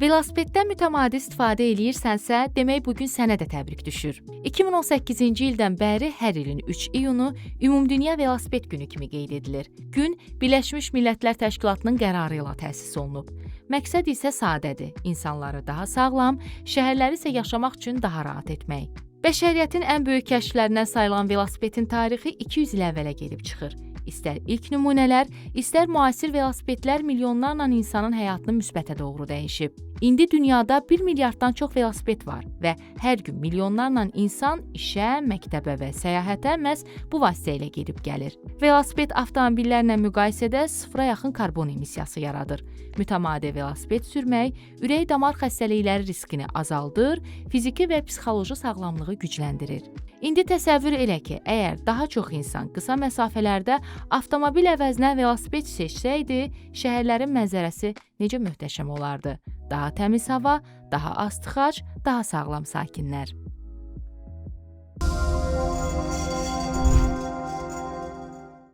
Velosipeddən mütəmadi istifadə eləyirsənsə, demək bugün sənə də təbrik düşür. 2018-ci ildən bəri hər ilin 3 iyunu Ümumdünya Velosiped Günü kimi qeyd edilir. Gün Birləşmiş Millətlər Təşkilatının qərarı ilə təsis olunub. Məqsəd isə sadədir: insanları daha sağlam, şəhərləri isə yaşamaq üçün daha rahat etmək. Bəşəriyyətin ən böyük kəşflərindən sayılan velosipedin tarixi 200 il əvvələ gedib çıxır. İstər ilk nümunələr, istər müasir velosipedlər milyonlarla insanın həyatını müsbətə doğru dəyişib. İndi dünyada 1 milyarddan çox velosiped var və hər gün milyonlarla insan işə, məktəbə və səyahətə məhz bu vasitə ilə gedib gəlir. Velosiped avtomobillərlə müqayisədə sıfıra yaxın karbon emissiyası yaradır. Mütəmadi velosiped sürmək ürək-damar xəstəlikləri riskini azaldır, fiziki və psixoloji sağlamlığı gücləndirir. İndi təsəvvür elə ki, əgər daha çox insan qısa məsafələrdə avtomobil əvəzinə velosiped seçsəydi, şəhərlərin mənzərəsi necə möhtəşəm olardı. Daha təmiz hava, daha az tıxac, daha sağlam sakinlər.